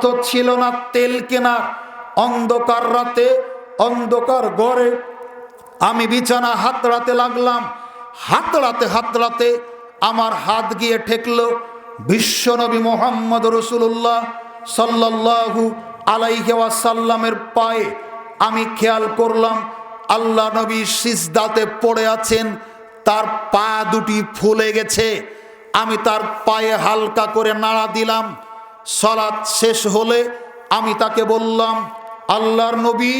তো ছিল না তেল কেনার। অন্ধকার রাতে অন্ধকার ঘরে আমি বিছানা হাতড়াতে লাগলাম। হাতড়াতে আমার হাত গিয়ে ঠেকলো বিশ্বনবী মুহাম্মদ রাসূলুল্লাহ সাল্লাল্লাহু আলাইহি ওয়াসাল্লামের পায়ে। আমি খেয়াল করলাম আল্লাহ নবী সিজদাতে পড়ে আছেন, তার পা দুটি ফুলে গেছে। আমি তার পায়ে হালকা করে নাড়া দিলাম। সালাত শেষ হলে আমি তাকে বললাম, আল্লাহর নবী,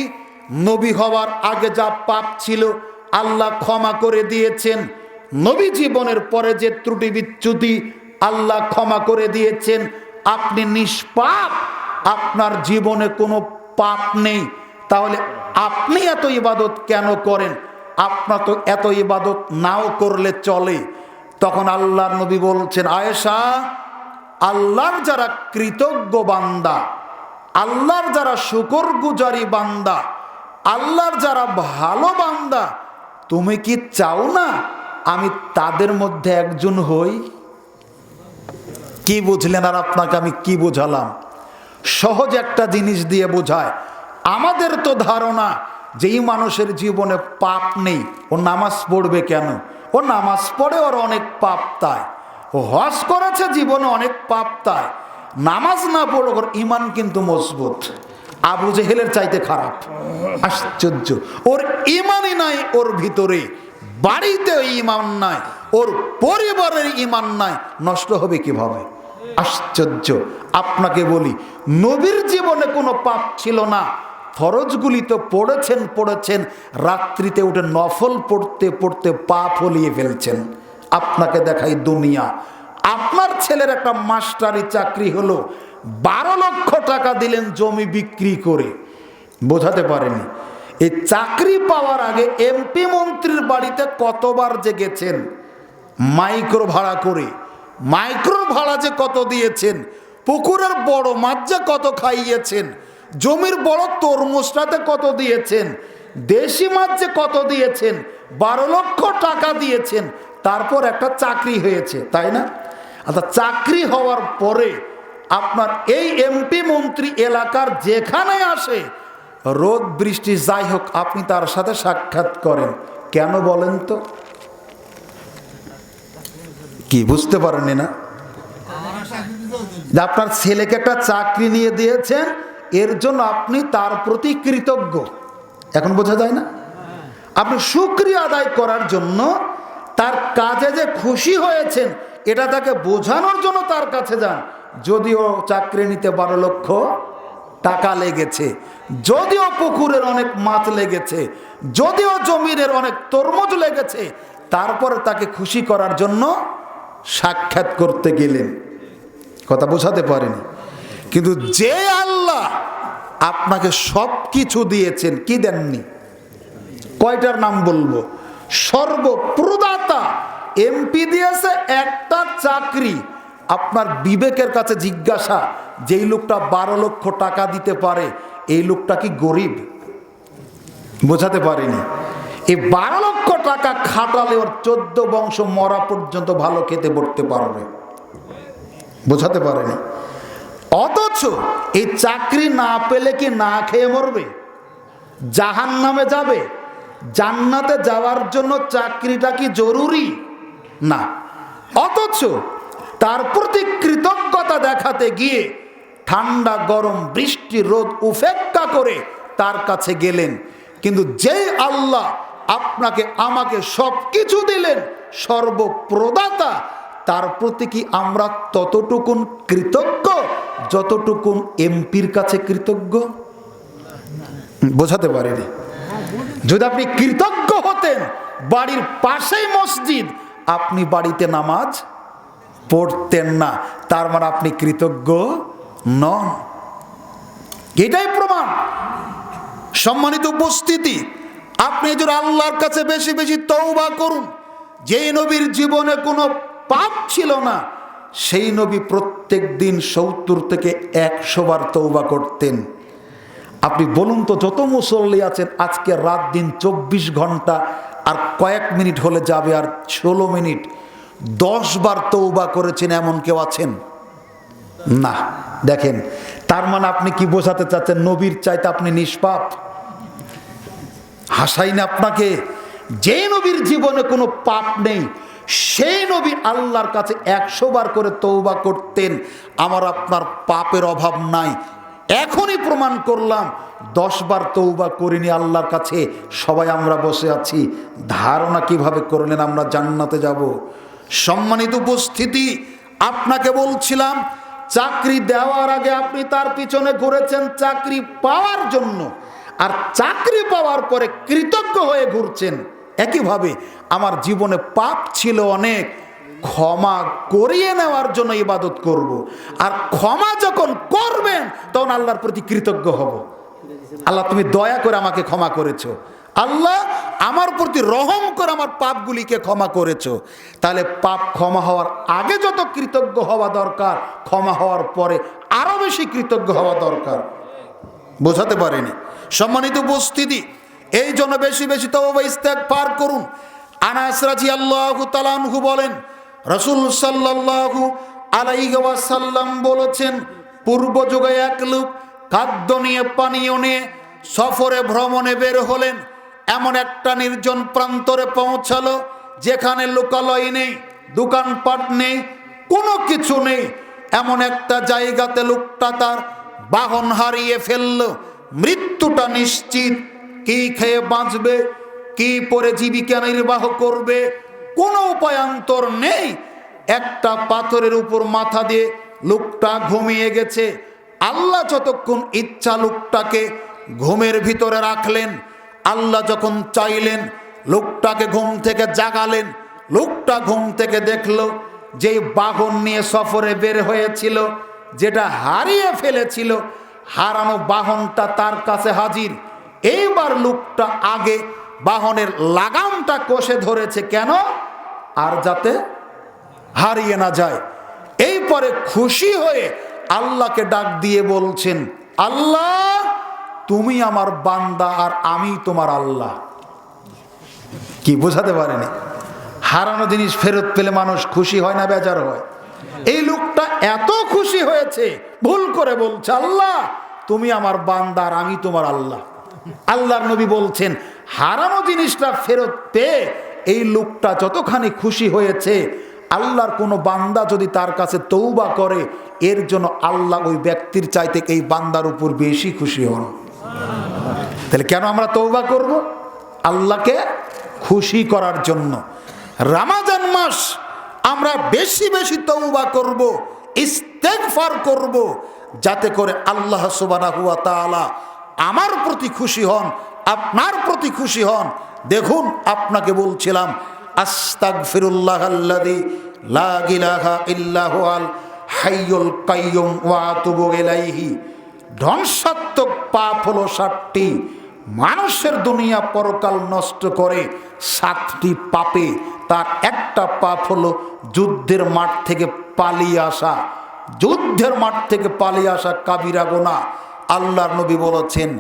নবী হওয়ার আগে যা পাপ ছিল আল্লাহ ক্ষমা করে দিয়েছেন। নবী জীবনের পরে যে ত্রুটি বিচ্যুতি আল্লাহ ক্ষমা করে দিয়েছেন। আপনি নিষ্পাপ, আপনার জীবনে কোনো পাপ নেই, তাহলে আপনি এত ইবাদত কেন করেন? আপনার তো এত ইবাদত নাও করলে চলে। তখন আল্লাহর নবী বলছেন, আয়েশা, আল্লাহর যারা কৃতজ্ঞ বান্দা, আল্লাহর যারা শুকরগুজারি বান্দা, আল্লাহর যারা ভালো বান্দা, তুমি কি চাও না আমি তাদের মধ্যে একজন হই? কি বুঝলেন? আর আপনাকে আমি কি বোঝালাম? সহজ একটা জিনিস দিয়ে বোঝায়। আমাদের তো ধারণা যে এই মানুষের জীবনে পাপ নেই, ও নামাজ পড়বে কেন? ও নামাজ পড়ে, ওর অনেক পাপ তাই। ও হজ করেছে, জীবনে অনেক পাপ তাই। নামাজ না পড়ে ওর ইমান কিন্তু মজবুত, আবু জেহেলের চাইতে খারাপ। আশ্চর্য, ওর ইমানই নাই ওর ভিতরে, বাড়িতে ইমান নাই, ওর পরিবারের ইমান নাই, নষ্ট হবে কিভাবে? আশ্চর্য। আপনাকে বলি, নবীর জীবনে কোনো পাপ ছিল না। ফরজগুলি তো পড়েছেন, রাত্রিতে উঠে নফল পড়তে পড়তে পা ফলিয়ে ফেলছেন। আপনাকে দেখাই দুনিয়া। আপনার ছেলের একটা মাস্টারি চাকরি হলো, 12 লক্ষ টাকা দিলেন জমি বিক্রি করে, বোঝাতে পারেনি। এই চাকরি পাওয়ার আগে এমপি মন্ত্রীর বাড়িতে কতবার যে গেছেন, মাইক্রো ভাড়া করে। মাইক্রো ভাড়া যে কত দিয়েছেন, পুকুরের বড় মাছ যে কত খাইয়েছেন, জমির বড় তরমুজটাতে কত দিয়েছেন, দেশি মাছ যে কত দিয়েছেন, 12 লক্ষ টাকা দিয়েছেন, তারপর একটা চাকরি হয়েছে, তাই না? আচ্ছা, চাকরি হওয়ার পরে আপনার এই এমপি মন্ত্রী এলাকার যেখানে আসে, রোদ বৃষ্টি যাই হোক, আপনি তার সাথে সাক্ষাৎ করেন কেন বলেন তো? কি বুঝতে পারেননি না? যে আপনার ছেলেকে একটা চাকরি নিয়ে দিয়েছেন, এর জন্য আপনি তার প্রতি কৃতজ্ঞ। এখন বোঝা যায় না? আপনি শুকরিয়া আদায় করার জন্য, তার কাজে যে খুশি হয়েছেন এটা তাকে বোঝানোর জন্য তার কাছে যান। যদিও চাকরি নিতে 12 লক্ষ টাকা লেগেছে, যদিও পুকুরের অনেক মাছ লেগেছে, যদিও জমিনের অনেক তরমুজ লেগেছে, তারপরে তাকে খুশি করার জন্য সাক্ষাৎ করতে গেলেন। কথা বোঝাতে পারেনি। কিন্তু যে আল্লাহ আপনাকে সব কিছু দিয়েছেন, কি দেননি? কয়টার নাম বলবো? সর্বপ্রদাতা। এমপি দিয়েছে একটা চাকরি। আপনার বিবেকের কাছে জিজ্ঞাসা, যেই লোকটা 12 লক্ষ টাকা দিতে পারে, এই লোকটা কি গরিব? বোঝাতে পারেনি। এই 12 লক্ষ টাকা খাটালে ওর 14 বংশ মরা পর্যন্ত ভালো খেতে পড়তে পারবে। বোঝাতে পারেনি। অথচ এই চাকরি না পেলে কি না খেয়ে মরবে? জাহান্নামে যাবে? জান্নাতে যাওয়ার জন্য চাকরিটা কি জরুরি? না। অথচ তার প্রতি কৃতজ্ঞতা দেখাতে গিয়ে ঠান্ডা গরম বৃষ্টি রোদ উপেক্ষা করে তার কাছে গেলেন। কিন্তু যেই আল্লাহ আপনাকে আমাকে সব কিছু দিলেন, সর্বপ্রদাতা, তার প্রতি কি আমরা ততটুকুন কৃতজ্ঞ যতটুকুন এমপির কাছে কৃতজ্ঞ? বোঝাতে পারেনি। যদি আপনি কৃতজ্ঞ হতেন, বাড়ির পাশেই মসজিদ, আপনি বাড়িতে নামাজ পড়তেন না, তার মানে আপনি কৃতজ্ঞ নন। এটাই প্রমাণ। সম্মানিত উপস্থিতি, আপনি যদি আল্লাহর কাছে বেশি বেশি তওবা করুন। যেই নবীর জীবনে কোনো পাপ ছিল না, সেই নবী প্রত্যেক দিন 70 থেকে 100 বার তওবা করতেন। আপনি বলুন তো, যত মুসল্লি আছেন আজকে রাত দিন 24 ঘন্টা, আর কয়েক মিনিট হলে যাবে আর 16 মিনিট, 10 বার তওবা করেছেন এমন কেউ আছেন? না। দেখেন, তার মানে আপনি কি বোঝাতে চাচ্ছেন নবীর চাইতে আপনি নিষ্পাপ? হাসাই না আপনাকে। যে নবীর জীবনে কোনো পাপ নেই সেই নবী আল্লাহর কাছে 100 বার করে তওবা করতেন। আমার আপনার পাপের অভাব নাই। এখনই প্রমাণ করলাম 10 বার তওবা করিনি আল্লাহর কাছে। সবাই আমরা বসে আছি, ধারণা কিভাবে করলেন আমরা জান্নাতে যাব? সম্মানিত উপস্থিতি, আপনাকে বলছিলাম চাকরি দেওয়ার আগে আপনি তার পিছনে ঘুরেছেন চাকরি পাওয়ার জন্য, আর চাকরি পাওয়ার পরে কৃতজ্ঞ হয়ে ঘুরছেন। একইভাবে আমার জীবনে পাপ ছিল অনেক, ক্ষমা করিয়ে নেওয়ার জন্য ইবাদত করব। আর ক্ষমা যখন করবেন তখন আল্লাহর প্রতি কৃতজ্ঞ হব। আল্লাহ তুমি দয়া করে আমাকে ক্ষমা করেছো, আল্লাহ আমার প্রতি রহম করে আমার পাপগুলিকে ক্ষমা করেছো। তাহলে পাপ ক্ষমা হওয়ার আগে যত কৃতজ্ঞ হওয়া দরকার, ক্ষমা হওয়ার পরে আরো বেশি কৃতজ্ঞ হওয়া দরকার। বোঝাতে পারেনি? সম্মানিত উপস্থিতি, এই জন্য বেশি বেশি তওবা ইস্তেগফার করুন। আনাস রাদিয়াল্লাহু তাআলা আনহু বলেন, রাসূল সাল্লাল্লাহু আলাইহি ওয়াসাল্লাম বলেছেন, পূর্ব যুগে এক লোক খাদ্য নিয়ে পানীয় নিয়ে সফরে ভ্রমণে বের হলেন। এমন একটা নির্জন প্রান্তরে পৌঁছালো যেখানে লোকালয় নেই, দোকানপাট নেই, কোনো কিছু নেই। এমন একটা জায়গাতে লোকটা তার বাহন হারিয়ে ফেলল। মৃত্যুটা নিশ্চিত। কি খেয়ে বাঁচবে, কি পরে জীবিকা নির্বাহ করবে, কোনো উপায়ান্তর নেই। একটা পাথরের উপর মাথা দিয়ে লোকটা ঘুমিয়ে গেছে। আল্লাহ যতক্ষণ ইচ্ছা লোকটাকে ঘুমের ভিতরে রাখলেন। আল্লাহ যখন চাইলেন লোকটাকে ঘুম থেকে জাগালেন। লোকটা ঘুম থেকে দেখলো যে বাহন নিয়ে সফরে বের হয়েছিল, যেটা হারিয়ে ফেলেছিল, হারানো বাহনটা তার কাছে হাজির। এইবার লোকটা আগে বাহনের লাগামটা কষে ধরেছে, কেন? আর যাতে হারিয়ে না যায়। এই পরে খুশি হয়ে আল্লাহকে ডাক দিয়ে বলছেন, আল্লাহ তুমি আমার বান্দা আর আমি তোমার আল্লাহ। কি বোঝাতে পারেনি? হারানো জিনিস ফেরত পেলে মানুষ খুশি হয় না বেজার হয়? এই লোকটা এত খুশি হয়েছে, ভুল করে বলছে আল্লাহ তুমি আমার বান্দা আর আমি তোমার আল্লাহ। আল্লাহর নবী বলছেন, হারানো জিনিসটা ফেরত পেয়ে এই লোকটা যতখানি খুশি হয়েছে, আল্লাহর কোনো বান্দা যদি তার কাছে তওবা করে, এর জন্য আল্লাহ ওই ব্যক্তির চাইতে এই বান্দার উপর বেশি খুশি হন। তাহলে কেন আমরা তওবা করব? আল্লাহকে খুশি করার জন্য। রমজান মাস আমরা বেশি বেশি তওবা করব, ইস্তেগফার করব, যাতে করে আল্লাহ সুবহানাহু ওয়া তাআলা আমার প্রতি খুশি হন, আপনার প্রতি খুশি হন। দেখুন, আপনাকে বলছিলাম আস্তাগফিরুল্লাহাল্লাযী লা ইলাহা ইল্লা হুয়াল হাইয়ুল কাইয়্যুম ওয়া আতুবু ইলাইহি। ধ্বংসাত্মক পাপ হলো 7টি। মানুষের দুনিয়া পরকাল নষ্ট করে 7টি পাপে। তার একটা পাপ হলো যুদ্ধের মাঠ থেকে পালিয়ে আসা। যুদ্ধের মাঠ থেকে পালিয়ে আসা কাবিরা গুনাহ। আল্লাহর নবী বলেছেন,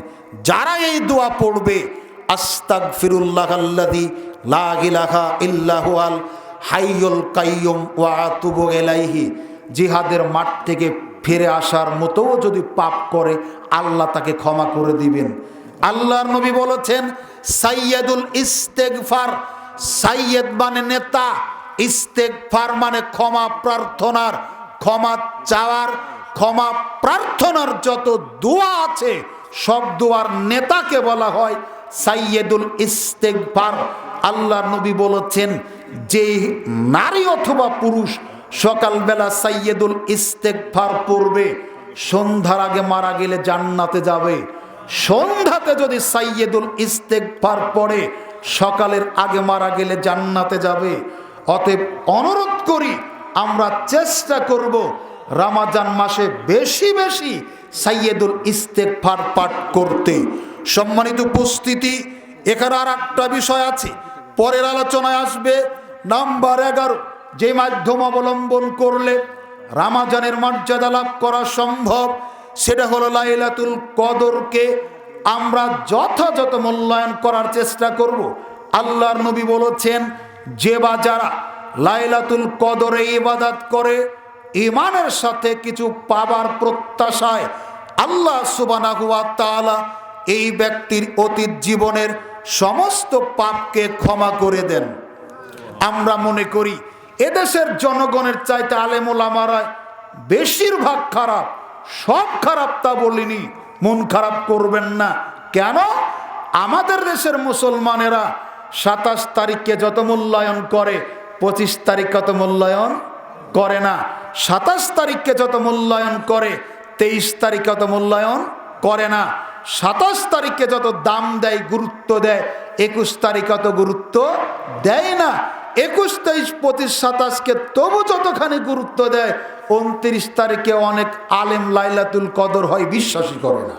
যারা এই দোয়া পড়বে, আস্তাগফিরুল্লাহাল্লাযী লা ইলাহা ইল্লা হুয়াল হাইয়ুল কাইয়্যুম ওয়া আতুবু ইলাইহি, জিহাদের মাঠ থেকে ফিরে আসার মতো যদি পাপ করে আল্লাহ তাকে ক্ষমা করে দিবেন। আল্লাহর নবী বলেছেন, সাইয়্যিদুল ইস্তেগফার, সাইয়্যিদ মানে নেতা, ইস্তেগফার মানে ক্ষমা প্রার্থনার, ক্ষমা চাওয়ার, ক্ষমা প্রার্থনার যত দোয়া আছে সব দোয়ার নেতাকে বলা হয় সাইয়্যিদুল ইস্তেগফার। আল্লাহর নবী বলেছেন, যে নারী অথবা পুরুষ সকালবেলা সাইয়্যিদুল ইস্তেগফার পড়বে, সন্ধ্যার আগে মারা গেলে জান্নাতে যাবে। সন্ধ্যাতে যদি সাইয়্যিদুল ইস্তেগফার পড়ে, সকালের আগে মারা গেলে জান্নাতে যাবে। অতএব অনুরোধ করি, আমরা চেষ্টা করব রমজান মাসে বেশি বেশি সাইয়্যিদুল ইস্তেগফার পাঠ করতে। সম্মানিত উপস্থিতি, এখানে আর একটা বিষয় আছে, পরের আলোচনায় আসবে। নাম্বার 11, যে মাধ্যম অবলম্বন করলে রমজানের মর্যাদা লাভ করা সম্ভব, সেটা হলো লাইলাতুল কদরকে আমরা যথাযথ মূল্যায়ন করার চেষ্টা করব। আল্লাহর নবী বলেছেন, যে বা যারা লাইলাতুল কদরে ইবাদত করে, ঈমানের সাথে কিছু পাবার প্রত্যাশায় আল্লাহ সুবহানাহু ওয়া তাআলা এই ব্যক্তির অতীত জীবনের সমস্ত পাপকে ক্ষমা করে দেন। আমরা মনে করি এদেশের জনগণের চাইতে আলেম ওলামারা বেশিরভাগ খারাপ, সব খারাপ তা বলিনি, মন খারাপ করবেন না। কেন? আমাদের দেশের মুসলমানেরা 27 তারিখকে যত মূল্যায়ন করে 25 তারিখ কত মূল্যায়ন করে না, 27 তারিখকে যত মূল্যায়ন করে 23 তারিখ কত মূল্যায়ন করে না, 27 তারিখকে যত দাম দেয়, গুরুত্ব দেয়, 21 তারিখ কত গুরুত্ব দেয় না। 21, 23, 25, 27কে তবু যতখানি গুরুত্ব দেয়, 29 তারিখে অনেক আলেম লাইলাতুল কদর হয় বিশ্বাসই করে না।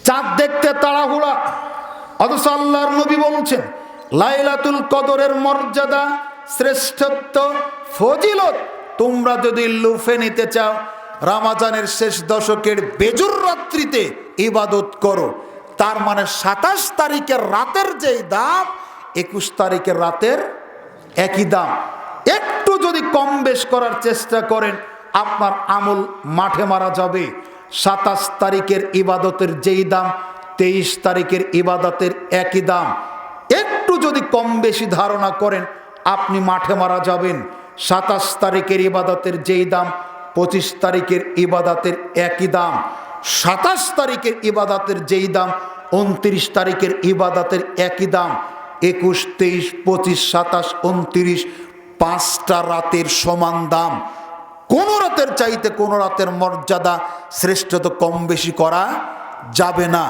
চাঁদ দেখতে তাড়াহুড়া, অথচ আল্লাহর নবী বলছেন লাইলাতুল কদরের মর্যাদা, শ্রেষ্ঠত্ব, ফজিলত তোমরা যদি লুফে নিতে চাও, রমজানের শেষ দশকের বেজুর রাত্রিতে ইবাদত করো। তার মানে 27 তারিখের রাতের যেই দাম 21 তারিখের রাতের একই দাম। একটু যদি কম বেশ করার চেষ্টা করেন, আপনার আমল মাঠে মারা যাবে। 27 তারিখের ইবাদতের যেই দাম 23 তারিখের ইবাদতের একই দাম। একটু যদি কম বেশি ধারণা করেন, আপনি মাঠে মারা যাবেন। 27 তারিখের ইবাদতের যেই দাম 25 তারিখের ইবাদতের একই দাম। 27 তারিখের ইবাদতের যেই দাম 29 তারিখের ইবাদতের একই দাম। 21, 23, 25, 27, 29 5টা রাতের সমান দাম। কোন রাতের চাইতে কোন রাতের মর্যাদা শ্রেষ্ঠতা কম বেশি করা যাবে না।